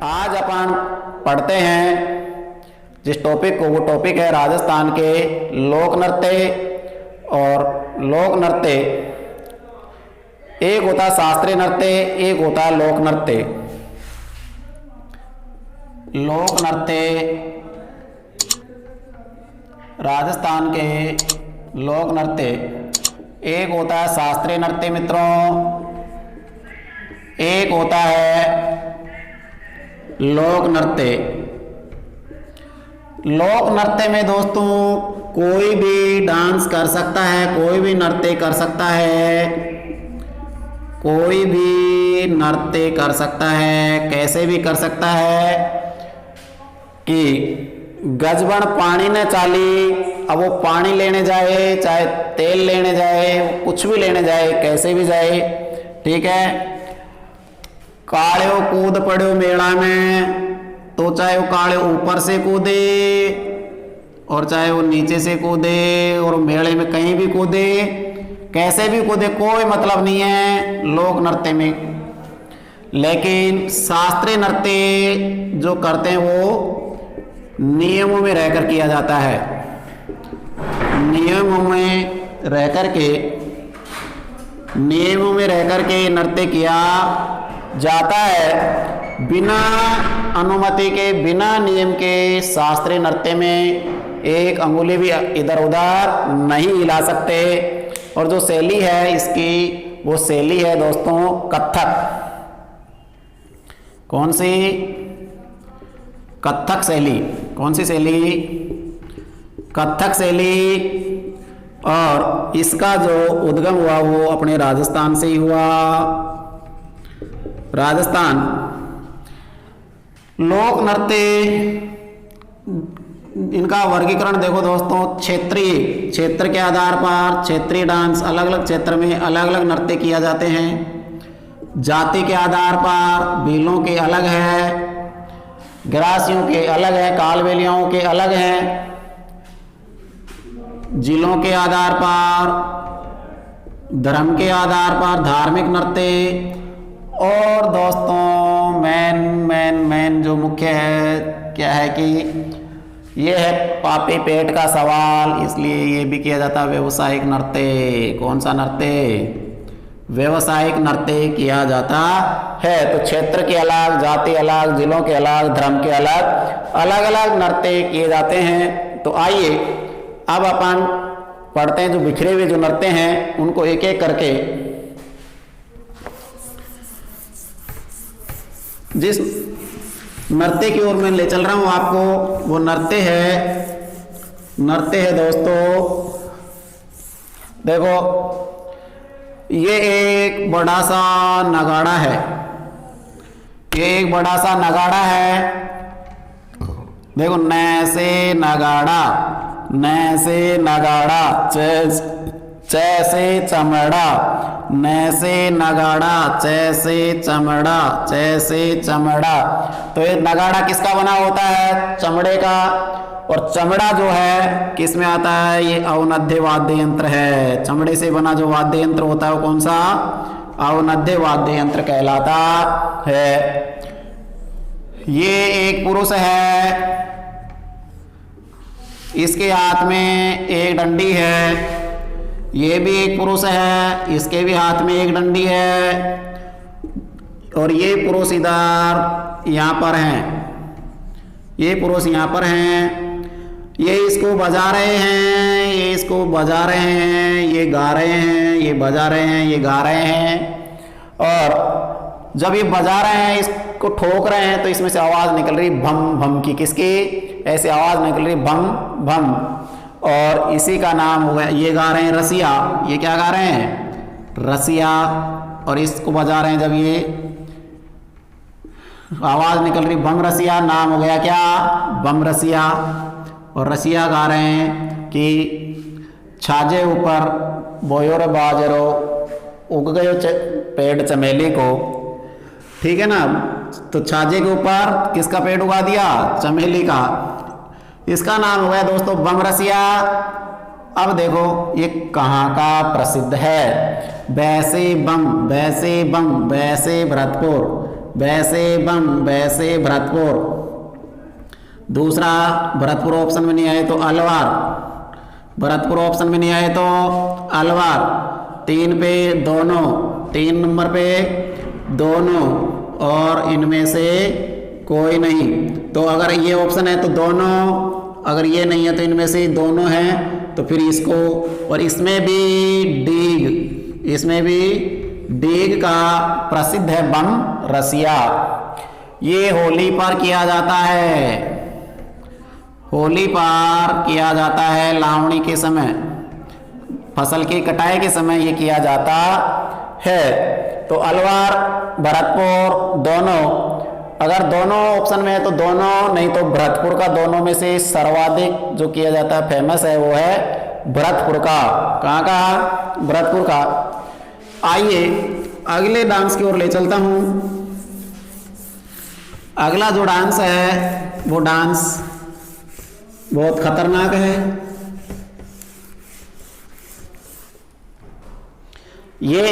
आज अपन पढ़ते हैं जिस टॉपिक को, वो टॉपिक है राजस्थान के लोक नृत्य। और लोक नृत्य एक होता है शास्त्रीय नृत्य, एक होता है लोक नृत्य। लोक नृत्य, राजस्थान के लोक नृत्य एक होता है शास्त्रीय नृत्य मित्रों, एक होता है लोक नृत्य। लोक नृत्य में दोस्तों कोई भी डांस कर सकता है, कोई भी नृत्य कर सकता है, कोई भी नृत्य कर सकता है। कैसे भी कर सकता है कि गजबन पानी न चाली, अब वो पानी लेने जाए, चाहे तेल लेने जाए, कुछ भी लेने जाए, कैसे भी जाए, ठीक है। काड़ो कूद पड़ो मेला में, तो चाहे वो काड़े ऊपर से कूदे और चाहे वो नीचे से कूदे और मेले में कहीं भी कूदे, कैसे भी कूदे, कोई मतलब नहीं है लोक नृत्य में। लेकिन शास्त्रीय नृत्य जो करते हैं वो नियमों में रहकर किया जाता है। नियमों में रहकर के नृत्य किया जाता है। बिना अनुमति के, बिना नियम के शास्त्रीय नृत्य में एक अंगुली भी इधर उधर नहीं हिला सकते। और जो शैली है इसकी, वो शैली है दोस्तों कथक। कौन सी? कथक शैली। कौन सी शैली? कथक शैली। और इसका जो उद्गम हुआ वो अपने राजस्थान से ही हुआ। राजस्थान। लोक नृत्य, इनका वर्गीकरण देखो दोस्तों, क्षेत्र के आधार पर क्षेत्रीय डांस, अलग अलग क्षेत्र में अलग अलग नृत्य किया जाते हैं। जाति के आधार पर भीलों के अलग है, ग्रासियों के अलग है, कालबेलियाओं के अलग हैं। जिलों के आधार पर, धर्म के आधार पर धार्मिक नृत्य। और दोस्तों मेन जो मुख्य है क्या है कि ये है पापी पेट का सवाल, इसलिए ये भी किया जाता है व्यवसायिक नृत्य। कौन सा नृत्य? व्यवसायिक नृत्य किया जाता है। तो क्षेत्र के अलग, जाति अलग, जिलों के अलग, धर्म के अलग, अलग अलग नृत्य किए जाते हैं। तो आइए अब अपन पढ़ते हैं जो बिखरे हुए जो नृत्य हैं उनको एक एक करके। जिस नृत्य की ओर मैं ले चल रहा हूं आपको, वो नृत्य है दोस्तों, देखो ये एक बड़ा सा नगाड़ा है। ये एक बड़ा सा नगाड़ा है। देखो न से नगाड़ा, न से नगाड़ा, च से चमड़ा, न से नगाड़ा, च से चमड़ा, च से चमड़ा। तो ये नगाड़ा किसका बना होता है? चमड़े का। और चमड़ा जो है किस में आता है? ये अवनद्य वाद्य यंत्र है। चमड़े से बना जो वाद्य यंत्र होता है वो कौन सा? अवनद्य वाद्य यंत्र कहलाता है। ये एक पुरुष है, इसके हाथ में एक डंडी है। ये भी एक पुरुष है, इसके भी हाथ में एक डंडी है। और ये पुरुष इधर यहाँ पर हैं, ये पुरुष यहाँ पर हैं। ये इसको बजा रहे हैं, ये इसको बजा रहे हैं, ये गा रहे हैं, ये बजा रहे हैं, ये गा रहे हैं। और जब ये बजा रहे हैं, इसको ठोक रहे हैं, तो इसमें से आवाज़ निकल रही भम भम की। किसकी? ऐसे आवाज़ निकल रही भम भम। और इसी का नाम हो गया, ये गा रहे हैं रसिया। ये क्या गा रहे हैं? रसिया। और इसको बजा रहे हैं जब ये आवाज़ निकल रही बम रसिया, नाम हो गया क्या? बम रसिया। और रसिया गा रहे हैं कि छाजे ऊपर बोयोर बाजरो, उग गयो पेड़ चमेली को। ठीक है ना? तो छाजे के ऊपर किसका पेड़ उगा दिया? चमेली का। इसका नाम हो गया दोस्तों बम रसिया। अब देखो ये कहाँ का प्रसिद्ध है? वैसे बम, वैसे बम, वैसे भरतपुर, वैसे बम, वैसे भरतपुर। दूसरा, भरतपुर ऑप्शन में नहीं आए तो अलवार, भरतपुर ऑप्शन में नहीं आए तो अलवार। 3 पे दोनों, 3 नंबर पे दोनों, और इनमें से कोई नहीं। तो अगर ये ऑप्शन है तो दोनों, अगर ये नहीं है तो इनमें से दोनों हैं, तो फिर इसको, और इसमें भी डीग, इसमें भी डीग का प्रसिद्ध है बम रसिया। ये होली पर किया जाता है, होली पर किया जाता है, लावणी के समय, फसल की कटाई के समय ये किया जाता है। तो अलवार, भरतपुर दोनों, अगर दोनों ऑप्शन में है तो दोनों, नहीं तो भरतपुर का। दोनों में से सर्वाधिक जो किया जाता है, फेमस है, वो है भरतपुर का। कहाँ का? भरतपुर का। आइए अगले डांस की ओर ले चलता हूं। अगला जो डांस है वो डांस बहुत खतरनाक है। ये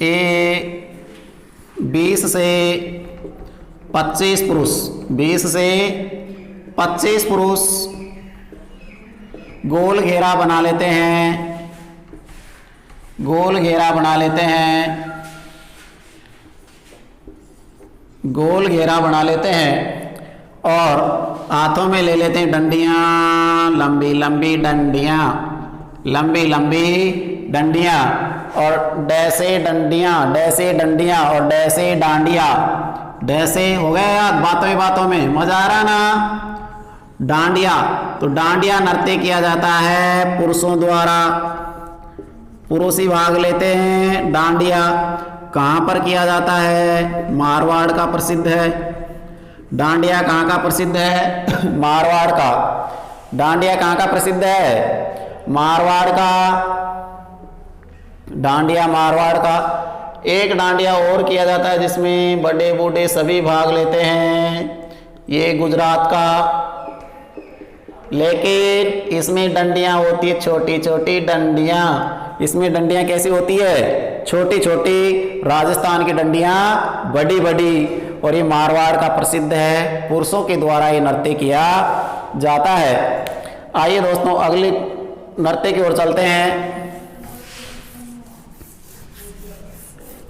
एक 20 से 25 पुरुष, 20 से 25 पुरुष गोल घेरा बना लेते हैं, गोल घेरा बना लेते हैं, गोल घेरा बना लेते हैं और हाथों में ले लेते हैं डंडियाँ, लंबी लंबी डंडियाँ, लंबी लंबी डंडियाँ, और डैसे डंडियाँ, डैसे डंडियाँ और डैसे डांडिया। डैसे हो गया याद, बातों ही बातों में, मजा आ रहा ना। डांडिया, तो डांडिया नृत्य किया जाता है पुरुषों द्वारा, पुरुष ही भाग लेते हैं डांडिया। कहाँ पर किया जाता है? मारवाड़ का प्रसिद्ध है डांडिया। कहाँ का प्रसिद्ध है? मारवाड़ का। डांडिया कहाँ का प्रसिद्ध है? मारवाड़ का। डांडिया मारवाड़ का। एक डांडिया और किया जाता है जिसमें बड़े बूढ़े सभी भाग लेते हैं, ये गुजरात का, लेकिन इसमें डंडियां होती है छोटी छोटी डंडियां। इसमें डंडियां कैसी होती है? छोटी छोटी। राजस्थान की डंडियां बड़ी बड़ी। और ये मारवाड़ का प्रसिद्ध है, पुरुषों के द्वारा ये नृत्य किया जाता है। आइए दोस्तों अगले नृत्य की ओर चलते हैं,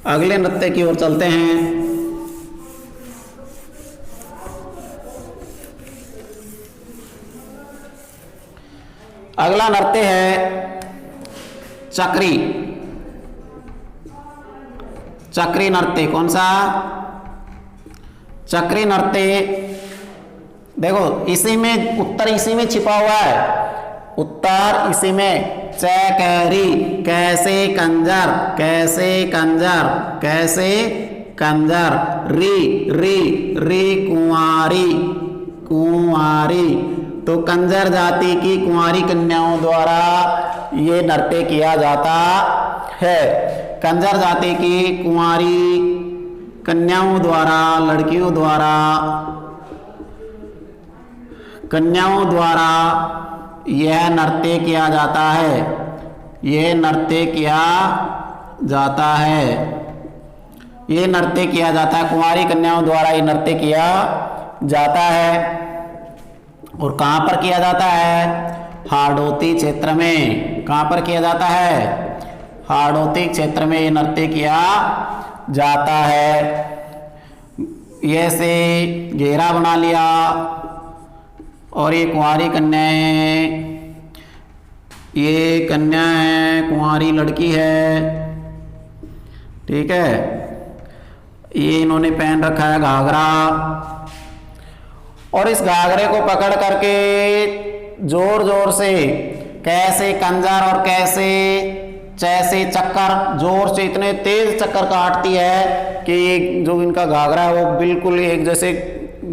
अगले नृत्य की ओर चलते हैं। अगला नृत्य है चक्री। चक्री नृत्य। कौन सा? चक्री नृत्य। देखो इसी में उत्तर, इसी में छिपा हुआ है उत्तर, इसी में। चकरी, कैसे कंजर, कैसे कंजर, कैसे कंजर। री री री कुंवारी, कुंवारी। तो कंजर जाति की कुंवारी कन्याओं द्वारा ये नृत्य किया जाता है। कंजर जाति की कुंवारी कन्याओं द्वारा, लड़कियों द्वारा, कन्याओं द्वारा यह नृत्य किया जाता है, यह नृत्य किया जाता है, ये नृत्य किया जाता है। कुंवारी कन्याओं द्वारा ये नृत्य किया जाता है। और कहाँ पर किया जाता है? हाड़ौती क्षेत्र में। कहाँ पर किया जाता है? हाड़ौती क्षेत्र में ये नृत्य किया जाता है। ये से घेरा बना लिया और ये कुंवारी कन्याएं, ये कन्या है, कुंवारी लड़की है, ठीक है। ये इन्होंने पहन रखा है घाघरा, और इस घाघरे को पकड़ करके जोर जोर से, कैसे कंजर और कैसे जैसे चक्कर, जोर से इतने तेज चक्कर काटती है कि ये जो इनका घाघरा है वो बिल्कुल एक जैसे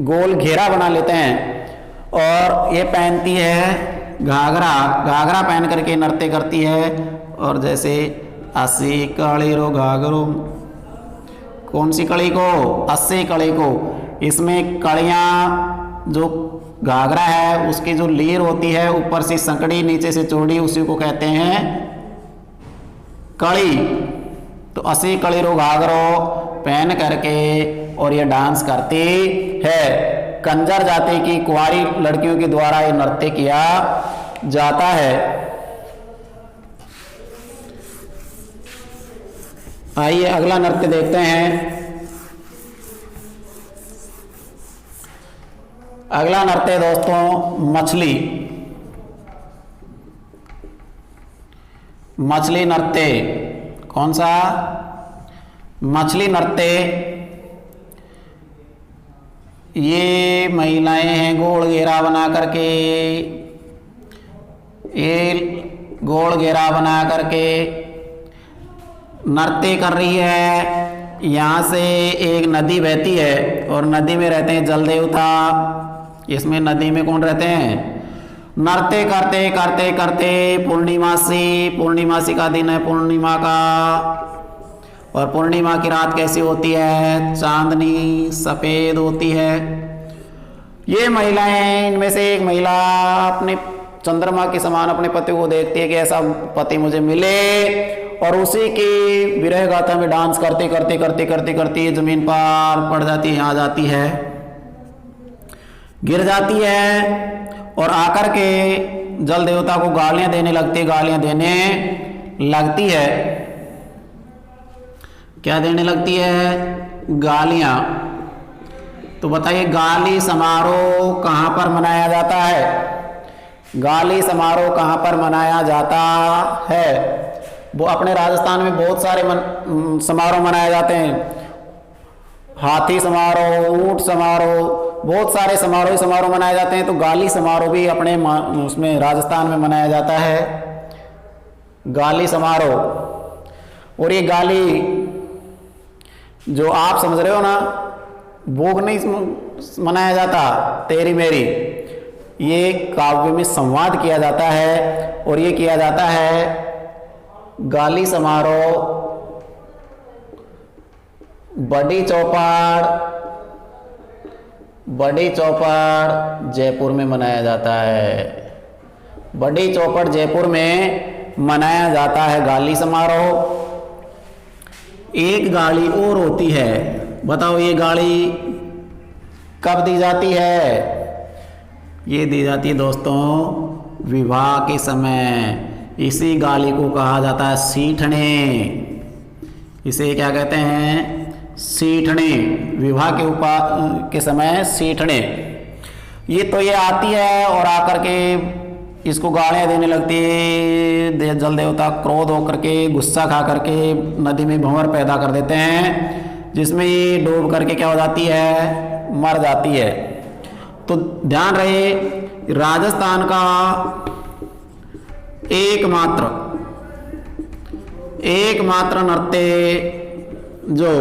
गोल घेरा बना लेते हैं। और ये पहनती है घाघरा, घाघरा पहन करके नृत्य करती है। और जैसे अस्सी कड़ी रो घाघरो, कौन सी कड़ी को? अस्सी कड़ी को। इसमें कड़ियाँ, जो घाघरा है उसकी जो लीर होती है, ऊपर से संकड़ी नीचे से चौड़ी, उसी को कहते हैं कड़ी, तो असी कड़ी रो घाघरो पहन करके और ये डांस करती है। कंजर जाति की कुंवारी लड़कियों के द्वारा ये नृत्य किया जाता है। आइए अगला नृत्य देखते हैं। अगला नृत्य दोस्तों मछली। मछली नृत्य कौन सा? मछली नृत्य। ये महिलाएं हैं गोल घेरा बना करके, ये गोल घेरा बना करके नृत्य कर रही है। यहाँ से एक नदी बहती है और नदी में रहते हैं जल देवता। इसमें नदी में कौन रहते हैं? नृत्य करते करते करते पूर्णिमासी का दिन है, पूर्णिमा का। और पूर्णिमा की रात कैसी होती है? चांदनी सफेद होती है। ये महिलाएं, इनमें से एक महिला अपने चंद्रमा के समान अपने पति को देखती है कि ऐसा पति मुझे मिले, और उसी की विरह गाथा में डांस करते करते करते करते करते जमीन पर पड़ जाती है, आ जाती है, गिर जाती है और आकर के जल देवता को गालियां देने लगती है। क्या देने लगती है? गालियां। तो बताइए गाली समारोह कहाँ पर मनाया जाता है? गाली समारोह कहाँ पर मनाया जाता है? वो अपने राजस्थान में बहुत सारे समारोह मनाए जाते हैं। हाथी समारोह, ऊंट समारोह, बहुत सारे समारोह मनाए जाते हैं। तो गाली समारोह भी अपने उसमें राजस्थान में मनाया जाता है, गाली समारोह। और ये गाली जो आप समझ रहे हो ना, भोग नहीं मनाया जाता तेरी मेरी, ये काव्य में संवाद किया जाता है। और ये किया जाता है गाली समारोह बड़ी चौपड़ जयपुर में मनाया जाता है। बड़ी चौपड़ जयपुर में मनाया जाता है गाली समारोह। एक गाली और होती है, बताओ ये गाली कब दी जाती है? ये दी जाती है दोस्तों विवाह के समय। इसी गाली को कहा जाता है सीठने। इसे क्या कहते हैं? सीठने। विवाह के समय सीठने। ये आती है और आकर के इसको गालियाँ देने लगती है। जल देवता क्रोध होकर के, गुस्सा खा करके नदी में भंवर पैदा कर देते हैं, जिसमें ये डूब करके क्या हो जाती है? मर जाती है। तो ध्यान रहे, राजस्थान का एकमात्र नृत्य जो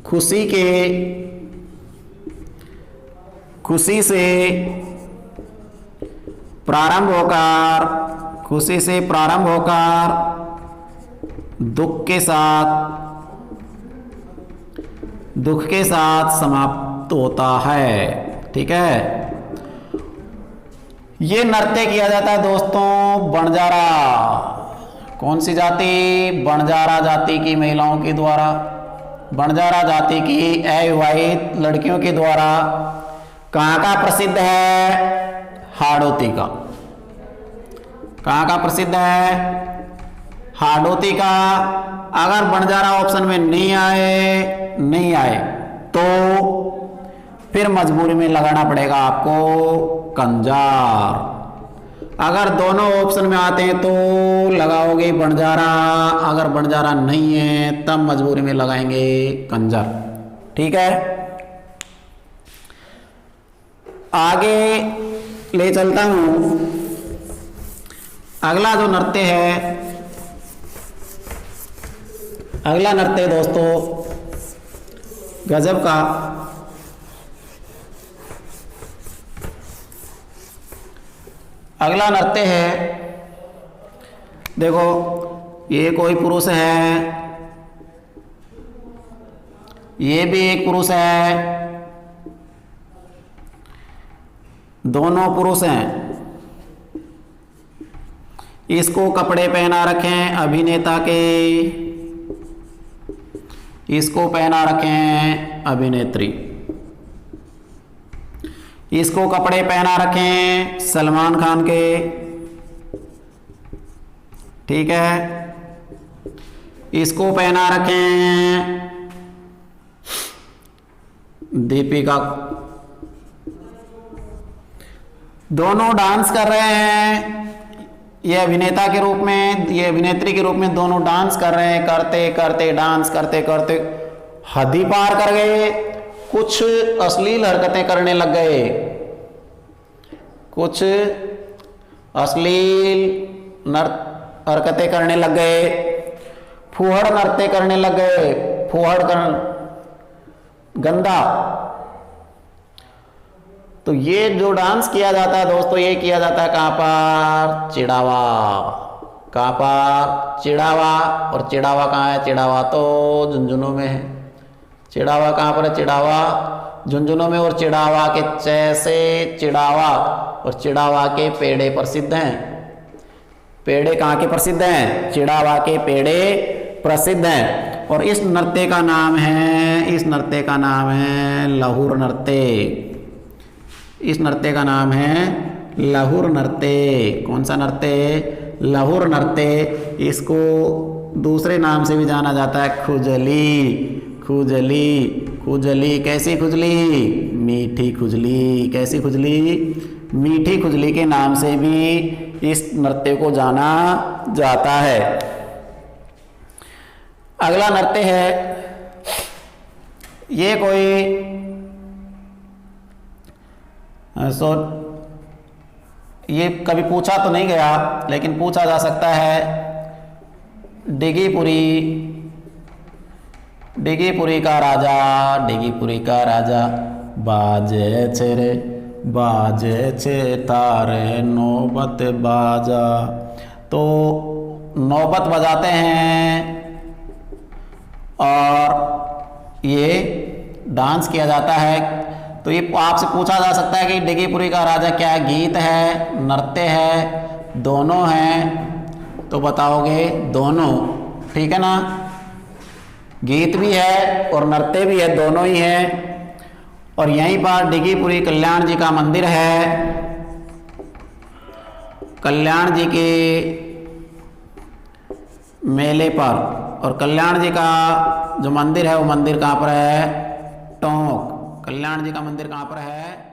खुशी से प्रारंभ होकर दुख के साथ समाप्त होता है। ठीक है, ये नृत्य किया जाता है दोस्तों बंजारा। कौन सी जाति? बंजारा जाति की महिलाओं के द्वारा, बंजारा जाति की अविवाहित लड़कियों के द्वारा। कहाँ का प्रसिद्ध है? हाड़ौती का। कहाँ का प्रसिद्ध है? हाड़ौती का। अगर बंजारा ऑप्शन में नहीं आए तो फिर मजबूरी में लगाना पड़ेगा आपको कंजार। अगर दोनों ऑप्शन में आते हैं तो लगाओगे बंजारा, अगर बंजारा नहीं है तब मजबूरी में लगाएंगे कंजर। ठीक है, आगे ले चलता हूं। अगला जो नृत्य है, अगला नृत्य दोस्तों गजब का। अगला नृत्य है, देखो ये कोई पुरुष है, ये भी एक पुरुष है, दोनों पुरुष हैं। इसको कपड़े पहना रखें अभिनेता के, इसको पहना रखें अभिनेत्री, इसको कपड़े पहना रखें सलमान खान के, ठीक है। इसको पहना रखें दीपिका। दोनों डांस कर रहे हैं, ये अभिनेता के रूप में, ये अभिनेत्री के रूप में, दोनों डांस कर रहे हैं। करते करते डांस करते करते हद ही पार कर गए, कुछ अश्लील हरकतें करने लग गए, कुछ अश्लील हरकतें करने लग गए, फुहड़ नृत्य करने लग गए, फुहड़ कर गंदा। तो ये जो डांस किया जाता है दोस्तों, ये किया जाता है कहाँ पर? चिड़ावा। कहाँ पर? चिड़ावा। और चिड़ावा कहाँ है? चिड़ावा तो झुंझुनू में है। चिड़ावा कहाँ पर है? चिड़ावा झुंझुनू में। और चिड़ावा के जैसे चिड़ावा और चिड़ावा के पेड़े प्रसिद्ध हैं। पेड़े कहाँ के प्रसिद्ध हैं? चिड़ावा के पेड़े प्रसिद्ध हैं। और इस नृत्य का नाम है, इस नृत्य का नाम है लहुर नृत्य। इस नृत्य का नाम है लहुर नृत्य। कौन सा नृत्य? लहुर नृत्य। इसको दूसरे नाम से भी जाना जाता है खुजली। खुजली, खुजली कैसी खुजली? मीठी खुजली। कैसी खुजली? मीठी खुजली के नाम से भी इस नृत्य को जाना जाता है। अगला नृत्य है, ये कोई ये कभी पूछा तो नहीं गया लेकिन पूछा जा सकता है। डिगीपुरी, डिगीपुरी का राजा, डिगीपुरी का राजा। बाजे छे रे बाजे छे तारे नौबत बाजा। तो नौबत बजाते हैं और ये डांस किया जाता है। तो ये आपसे पूछा जा सकता है कि डिगीपुरी का राजा क्या गीत है, नृत्य है, दोनों हैं? तो बताओगे दोनों, ठीक है ना। गीत भी है और नृत्य भी है, दोनों ही है। और यहीं पर डिगीपुरी कल्याण जी का मंदिर है। कल्याण जी के मेले पर। और कल्याण जी का जो मंदिर है वो मंदिर कहाँ पर है? टोंक। कल्याण जी का मंदिर कहाँ पर है?